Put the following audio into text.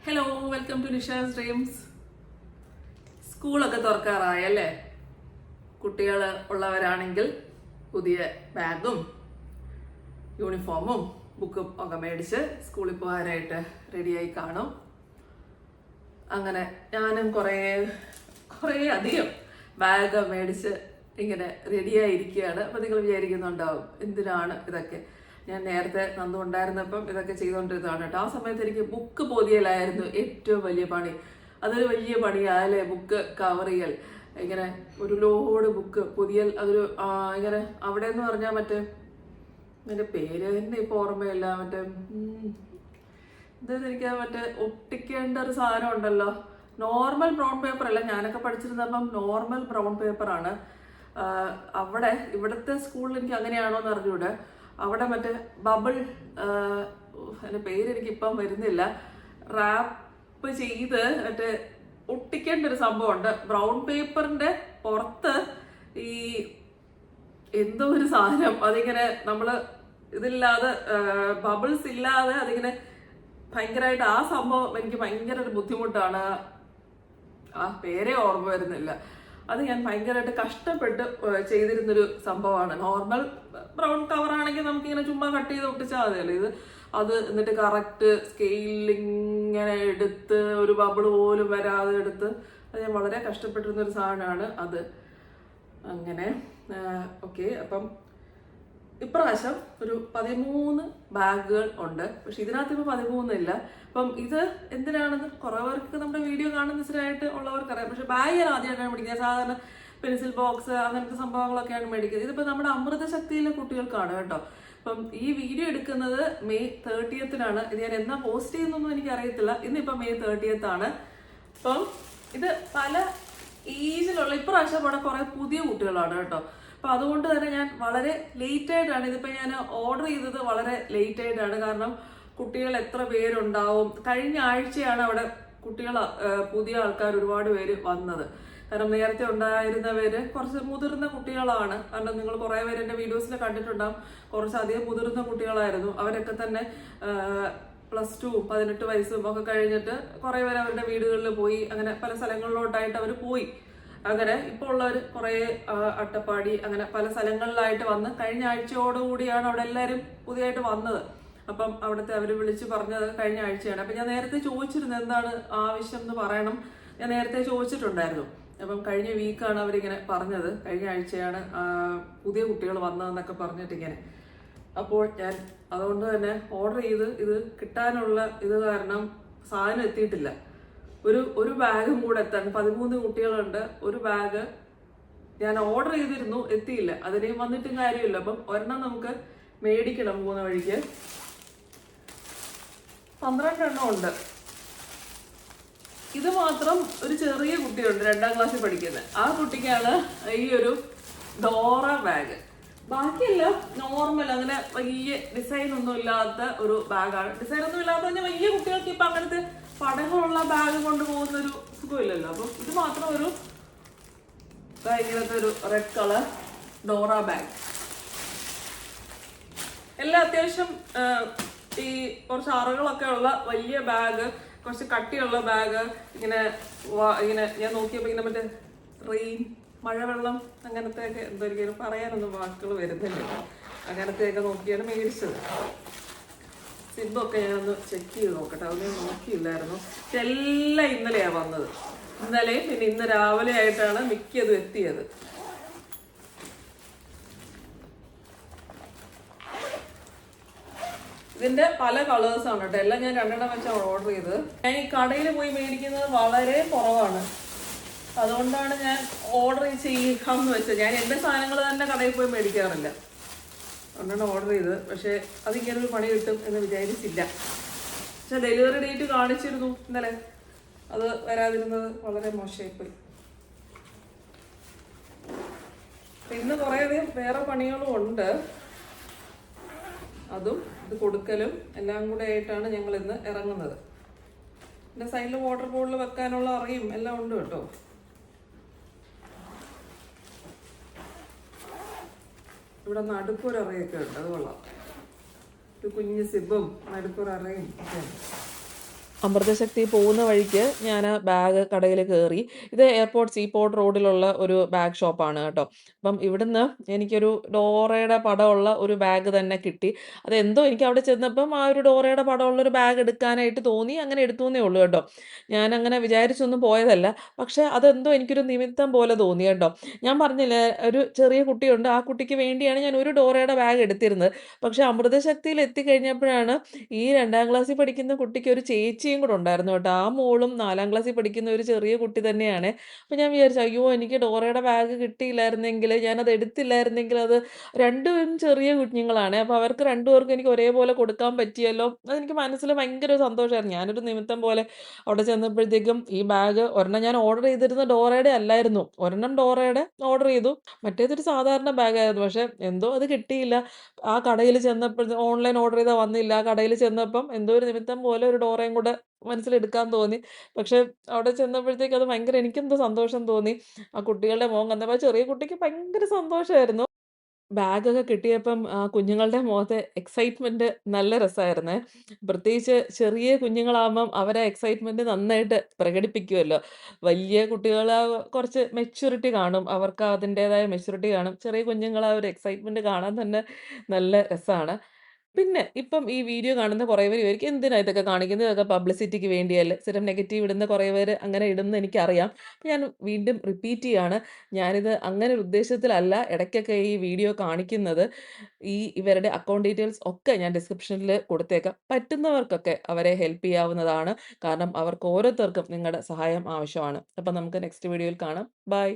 Hello, welcome to Nisha's dreams. സ്കൂളൊക്കെ തുറക്കാറായല്ലേ? കുട്ടികൾ ഉള്ളവരാണെങ്കിൽ പുതിയ ബാഗും യൂണിഫോമും ബുക്കും ഒക്കെ മേടിച്ച് സ്കൂളിൽ പോകാനായിട്ട് റെഡിയായി കാണും. അങ്ങനെ ഞാനും കുറേ അധികം ബാഗ് മേടിച്ച് ഇങ്ങനെ റെഡിയായിരിക്കുകയാണ്. അപ്പം നിങ്ങൾ വിചാരിക്കുന്നുണ്ടാവും എന്തിനാണ് ഇതൊക്കെ. ഞാൻ നേരത്തെ നന്ദു ഉണ്ടായിരുന്നപ്പം ഇതൊക്കെ ചെയ്തുകൊണ്ടിരുന്നതാണ് കേട്ടോ. ആ സമയത്ത് എനിക്ക് ബുക്ക് പൊതിയലായിരുന്നു ഏറ്റവും വലിയ പണി. അതൊരു വലിയ പണിയാല്ലേ, ബുക്ക് കവർ ചെയ്യൽ. ഇങ്ങനെ ഒരു ലോഡ് ബുക്ക് പൊതിയൽ. അതൊരു ഇങ്ങനെ അവിടെ എന്ന് പറഞ്ഞാൽ മറ്റേ എൻ്റെ പേര് തന്നെ ഇപ്പോൾ ഓർമ്മയില്ല. മറ്റേ എന്താ എനിക്ക് മറ്റേ ഒട്ടിക്കേണ്ട ഒരു സാധനം ഉണ്ടല്ലോ. നോർമൽ ബ്രൗൺ പേപ്പർ അല്ല, ഞാനൊക്കെ പഠിച്ചിരുന്നപ്പം നോർമൽ ബ്രൗൺ പേപ്പറാണ്. അവിടെ ഇവിടുത്തെ സ്കൂളിൽ എനിക്ക് അങ്ങനെയാണോ എന്ന് അറിഞ്ഞൂടെ. അവിടെ മറ്റേ ബബിൾ, അതിൻ്റെ പേര് എനിക്കിപ്പം വരുന്നില്ല, റാപ്പ് ചെയ്ത് മറ്റേ ഒട്ടിക്കേണ്ട ഒരു സംഭവമുണ്ട്. ബ്രൗൺ പേപ്പറിന്റെ പുറത്ത് ഈ എന്തോ ഒരു സാധനം, അതിങ്ങനെ നമ്മള് ഇതില്ലാതെ ബബിൾസ് ഇല്ലാതെ അതിങ്ങനെ ഭയങ്കരമായിട്ട്, ആ സംഭവം എനിക്ക് ഭയങ്കര ഒരു ബുദ്ധിമുട്ടാണ്. ആ പേരേ ഓർമ്മ വരുന്നില്ല. അത് ഞാൻ ഭയങ്കരമായിട്ട് കഷ്ടപ്പെട്ട് ചെയ്തിരുന്നൊരു സംഭവമാണ്. നോർമൽ ബ്രൗൺ കവർ ആണെങ്കിൽ നമുക്കിങ്ങനെ ചുമ്മാ കട്ട് ചെയ്ത് ഒട്ടിച്ചാൽ മതിയല്ലോ. അത് എന്നിട്ട് കറക്റ്റ് സ്കെയിലിങ്ങനെ എടുത്ത് ഒരു ബബിൾ പോലും വരാതെ എടുത്ത് അത് ഞാൻ വളരെ കഷ്ടപ്പെട്ടിരുന്നൊരു സാധനമാണ് അത്. അങ്ങനെ ഓക്കെ. അപ്പം ഇപ്രാവശ്യം ഒരു 13 ബാഗുകൾ ഉണ്ട്. പക്ഷെ ഇതിനകത്ത് ഇപ്പോൾ 13 ഇല്ല. അപ്പം ഇത് എന്തിനാണെന്ന് കുറേ പേർക്ക് നമ്മുടെ വീഡിയോ കാണുന്ന സ്ഥിരമായിട്ട് ഉള്ളവർക്കറിയാം. പക്ഷെ ബാഗ് ഞാൻ ആദ്യമായിട്ടാണ് മേടിക്കുന്നത്. സാധാരണ പെൻസിൽ ബോക്സ് അങ്ങനത്തെ സംഭവങ്ങളൊക്കെയാണ് മേടിക്കുന്നത്. ഇതിപ്പോൾ നമ്മുടെ അമൃതശക്തിയിലെ കുട്ടികൾക്കാണ് കേട്ടോ. അപ്പം ഈ വീഡിയോ എടുക്കുന്നത് മെയ് 30-ത്തിനാണ്. ഇത് ഞാൻ എന്നാ പോസ്റ്റ് ചെയ്യുന്നൊന്നും എനിക്ക് അറിയത്തില്ല. ഇന്നിപ്പം മെയ് 30 ആണ്. അപ്പം ഇത് പല ഏജിലുള്ള, ഇപ്രാവശ്യം ഇവിടെ കുറെ പുതിയ കുട്ടികളാണ് കേട്ടോ. അപ്പൊ അതുകൊണ്ട് തന്നെ ഞാൻ വളരെ ലേറ്റ് ആയിട്ടാണ് ഇതിപ്പോ ഞാൻ ഓർഡർ ചെയ്തത്. വളരെ ലേറ്റ് ആയിട്ടാണ്. കാരണം കുട്ടികൾ എത്ര പേരുണ്ടാവും. കഴിഞ്ഞ ആഴ്ചയാണ് അവിടെ കുട്ടികൾ, പുതിയ ആൾക്കാർ ഒരുപാട് പേര് വന്നത്. കാരണം നേരത്തെ ഉണ്ടായിരുന്നവര് കുറച്ച് മുതിർന്ന കുട്ടികളാണ്. കാരണം നിങ്ങൾ കുറെ പേര് എന്റെ വീഡിയോസിൽ കണ്ടിട്ടുണ്ടാവും. കുറച്ചധികം മുതിർന്ന കുട്ടികളായിരുന്നു. അവരൊക്കെ തന്നെ +2, 18 വയസ്സും ഒക്കെ കഴിഞ്ഞിട്ട് കുറെ പേര് അവരുടെ വീടുകളിൽ പോയി. അങ്ങനെ പല സ്ഥലങ്ങളിലോട്ടായിട്ട് അവർ പോയി. അങ്ങനെ ഇപ്പോൾ ഉള്ളവർ കുറേ അട്ടപ്പാടി അങ്ങനെ പല സ്ഥലങ്ങളിലായിട്ട് വന്ന് കഴിഞ്ഞ ആഴ്ചയോടുകൂടിയാണ് അവിടെ എല്ലാവരും പുതിയതായിട്ട് വന്നത്. അപ്പം അവിടുത്തെ അവർ വിളിച്ച് പറഞ്ഞത് കഴിഞ്ഞ ആഴ്ചയാണ്. അപ്പം ഞാൻ നേരത്തെ ചോദിച്ചിരുന്നു എന്താണ് ആവശ്യം എന്ന് പറയണം. ഞാൻ നേരത്തെ ചോദിച്ചിട്ടുണ്ടായിരുന്നു. അപ്പം കഴിഞ്ഞ വീക്കാണ് അവരിങ്ങനെ പറഞ്ഞത്, കഴിഞ്ഞ ആഴ്ചയാണ് പുതിയ കുട്ടികൾ വന്നതെന്നൊക്കെ പറഞ്ഞിട്ടിങ്ങനെ. അപ്പോൾ ഞാൻ അതുകൊണ്ട് തന്നെ ഓർഡർ ചെയ്ത് ഇത് കിട്ടാനുള്ള ഇത് കാരണം സാധനം എത്തിയിട്ടില്ല. ഒരു ബാഗും കൂടെ എത്താൻ 13 കുട്ടികളുണ്ട്. ഒരു ബാഗ് ഞാൻ ഓർഡർ ചെയ്തിരുന്നു, എത്തിയില്ല. അതിനെയും വന്നിട്ടും കാര്യമില്ല. അപ്പം ഒരെണ്ണം നമുക്ക് മേടിക്കണം. പോകുന്ന വഴിക്ക് 12 എണ്ണം ഉണ്ട്. ഇത് മാത്രം ഒരു ചെറിയ കുട്ടിയുണ്ട്, 2ാം ക്ലാസ്സിൽ പഠിക്കുന്നത്. ആ കുട്ടിക്കാണ് ഈ ഒരു ഡോറ ബാഗ്. ബാക്കിയെല്ലാം നോർമൽ, അങ്ങനെ വലിയ ഡിസൈൻ ഒന്നും ഇല്ലാത്ത ഒരു ബാഗാണ്. ഡിസൈൻ ഒന്നും ഇല്ലാത്ത തന്നെ വലിയ കുട്ടികൾക്ക് ഇപ്പൊ അങ്ങനത്തെ പടങ്ങളുള്ള ബാഗ് കൊണ്ടുപോകുന്ന ഒരു സുഖമില്ലല്ലോ. അപ്പം ഇത് മാത്രം ഒരു ഇങ്ങനത്തെ ഒരു റെഡ് കളർ ഡോറ ബാഗ്. എല്ലാം അത്യാവശ്യം ഈ കുറച്ച് അറകളൊക്കെ ഉള്ള വലിയ ബാഗ്, കുറച്ച് കട്ടിയുള്ള ബാഗ്. ഇങ്ങനെ ഞാൻ നോക്കിയപ്പോൾ ഇങ്ങനെ മറ്റേ റെയിൻ, മഴവെള്ളം അങ്ങനത്തെയൊക്കെ എന്തൊരിക്കലും പറയാനൊന്നും വാക്കുകൾ വരുന്നില്ല. അങ്ങനത്തെയൊക്കെ നോക്കിയാണ് മേടിച്ചത്. സിബൊക്കെ ഞാനൊന്ന് ചെക്ക് ചെയ്ത് നോക്കട്ടെ. അതൊന്നും നോക്കിയില്ലായിരുന്നു. എല്ലാം ഇന്നലെയാണ് വന്നത്. ഇന്നലെയും പിന്നെ ഇന്ന് രാവിലെ ആയിട്ടാണ് മിക്കതും എത്തിയത്. ഇതിന്റെ പല കളേഴ്സാണ് കേട്ടോ. എല്ലാം ഞാൻ 2 എണ്ണം വെച്ചാണ് ഓർഡർ ചെയ്തത്. ഞാൻ ഈ കടയിൽ പോയി മേടിക്കുന്നത് വളരെ കുറവാണ്. അതുകൊണ്ടാണ് ഞാൻ ഓർഡർ ചെയ്യാമെന്ന് വെച്ചത്. ഞാൻ എൻ്റെ സാധനങ്ങൾ തന്നെ കടയിൽ പോയി മേടിക്കാറില്ല. 2 എണ്ണം ഓർഡർ ചെയ്ത്. പക്ഷെ അതിങ്ങനൊരു പണി കിട്ടും എന്ന് വിചാരിച്ചില്ല. പക്ഷെ ഡെലിവറി ഡേറ്റ് കാണിച്ചിരുന്നു ഇന്നലെ. അത് വരാതിരുന്നത് വളരെ മോശമായിപ്പോയി. ഇന്ന് കുറേയധികം വേറെ പണികളും ഉണ്ട്. അതും ഇത് കൊടുക്കലും എല്ലാം കൂടെ ആയിട്ടാണ് ഞങ്ങൾ ഇന്ന് ഇറങ്ങുന്നത്. എൻ്റെ സൈഡിൽ വാട്ടർ ബോട്ടിൽ വെക്കാനുള്ള അറയും എല്ലാം ഉണ്ട് കേട്ടോ. ഇവിടെ നടുക്കൊരറയൊക്കെ ഉണ്ട്, അത് കൊള്ളാം. ഒരു കുഞ്ഞ് സിബും നടുക്കൊരറയും ഒക്കെ ഉണ്ട്. അമൃതശക്തി പോകുന്ന വഴിക്ക് ഞാൻ ബാഗ് കടയിൽ കയറി. ഇത് എയർപോർട്ട് സീപോർട്ട് റോഡിലുള്ള ഒരു ബാഗ് ഷോപ്പാണ് കേട്ടോ. അപ്പം ഇവിടുന്ന് എനിക്കൊരു ഡോറയുടെ പടമുള്ള ഒരു ബാഗ് തന്നെ കിട്ടി. അതെന്തോ എനിക്ക് അവിടെ ചെന്നപ്പം ആ ഒരു ഡോറയുടെ പടമുള്ളൊരു ബാഗ് എടുക്കാനായിട്ട് തോന്നി. അങ്ങനെ എടുത്തുവെന്നേ ഉള്ളൂ കേട്ടോ. ഞാനങ്ങനെ വിചാരിച്ചൊന്നും പോയതല്ല. പക്ഷേ അതെന്തോ എനിക്കൊരു നിമിത്തം പോലെ തോന്നി കേട്ടോ. ഞാൻ പറഞ്ഞില്ലേ ഒരു ചെറിയ കുട്ടിയുണ്ട്. ആ കുട്ടിക്ക് വേണ്ടിയാണ് ഞാൻ ഒരു ഡോറയുടെ ബാഗ് എടുത്തിരുന്നത്. പക്ഷേ അമൃതശക്തിയിൽ എത്തിക്കഴിഞ്ഞപ്പോഴാണ് ഈ 2ാം ക്ലാസ്സിൽ പഠിക്കുന്ന കുട്ടിക്ക് ഒരു ചേച്ചിയും കൂടെ ഉണ്ടായിരുന്നു കേട്ടോ. ആ മോളും 4ാം ക്ലാസ്സിൽ പഠിക്കുന്ന ഒരു ചെറിയ കുട്ടി തന്നെയാണ്. അപ്പോൾ ഞാൻ വിചാരിച്ചു അയ്യോ എനിക്ക് ഡോറയുടെ ബാഗ് കിട്ടിയില്ലായിരുന്നെങ്കിൽ ഞാനത് എടുത്തില്ലായിരുന്നെങ്കിൽ അത് രണ്ടുപേരും ചെറിയ കുഞ്ഞുങ്ങളാണ്. അപ്പോൾ അവർക്ക് രണ്ടുപേർക്കും എനിക്ക് ഒരേപോലെ കൊടുക്കാൻ പറ്റിയല്ലോ. അതെനിക്ക് മനസ്സിൽ ഭയങ്കര ഒരു സന്തോഷമായിരുന്നു. ഞാനൊരു നിമിത്തം പോലെ അവിടെ ചെന്നപ്പോഴത്തേക്കും ഈ ബാഗ് ഒരെണ്ണം ഞാൻ ഓർഡർ ചെയ്തിരുന്ന ഡോറയുടെ അല്ലായിരുന്നു. ഒരെണ്ണം ഡോറയുടെ ഓർഡർ ചെയ്തു. മറ്റേതൊരു സാധാരണ ബാഗായിരുന്നു. പക്ഷേ എന്തോ അത് കിട്ടിയില്ല. ആ കടയിൽ ചെന്നപ്പോൾ ഓൺലൈൻ ഓർഡർ ചെയ്താൽ വന്നില്ല. ആ കടയിൽ ചെന്നപ്പം എന്തോ ഒരു നിമിത്തം പോലെ ഒരു ഡോറയും കൂടെ മനസ്സിലെടുക്കാൻ തോന്നി. പക്ഷേ അവിടെ ചെന്നപ്പോഴത്തേക്ക് അത് ഭയങ്കര എനിക്കെന്തോ സന്തോഷം തോന്നി. ആ കുട്ടികളുടെ മുഖം കണ്ടപ്പോൾ ആ ചെറിയ കുട്ടിക്ക് ഭയങ്കര സന്തോഷമായിരുന്നു. ബാഗൊക്കെ കിട്ടിയപ്പം കുഞ്ഞുങ്ങളുടെ മുഖത്തെ എക്സൈറ്റ്മെന്റ് നല്ല രസമായിരുന്നേ. പ്രത്യേകിച്ച് ചെറിയ കുഞ്ഞുങ്ങളാകുമ്പം അവരെ എക്സൈറ്റ്മെന്റ് നന്നായിട്ട് പ്രകടിപ്പിക്കുമല്ലോ. വലിയ കുട്ടികൾ കുറച്ച് മെച്യൂരിറ്റി കാണും. അവർക്ക് അതിൻ്റേതായ മെച്യൂരിറ്റി കാണും. ചെറിയ കുഞ്ഞുങ്ങൾ ആ ഒരു എക്സൈറ്റ്മെന്റ് കാണാൻ തന്നെ നല്ല രസമാണ്. പിന്നെ ഇപ്പം ഈ വീഡിയോ കാണുന്ന കുറേ പേര് വിചാരിക്കും, "എന്തിനാ ഇതൊക്കെ കാണിക്കുന്നത്? ഇതൊക്കെ പബ്ലിസിറ്റിക്ക് വേണ്ടിയല്ലേ?" സ്ഥിരം നെഗറ്റീവ് ഇടുന്ന കുറേ പേര് അങ്ങനെ ഇടുമെന്ന് എനിക്കറിയാം. അപ്പോൾ ഞാൻ വീണ്ടും റിപ്പീറ്റ് ചെയ്യാണ്. ഞാനിത് അങ്ങനെ ഒരു ഉദ്ദേശത്തിലല്ല ഇടയ്ക്കൊക്കെ ഈ വീഡിയോ കാണിക്കുന്നത്. ഇവരുടെ അക്കൗണ്ട് ഡീറ്റെയിൽസ് ഒക്കെ ഞാൻ ഡിസ്ക്രിപ്ഷനിൽ കൊടുത്തേക്കാം. പറ്റുന്നവർക്കൊക്കെ അവരെ ഹെൽപ്പ് ചെയ്യാവുന്നതാണ്. കാരണം അവർക്ക് ഓരോരുത്തർക്കും നിങ്ങളുടെ സഹായം ആവശ്യമാണ്. അപ്പോൾ നമുക്ക് നെക്സ്റ്റ് വീഡിയോയിൽ കാണാം. ബൈ.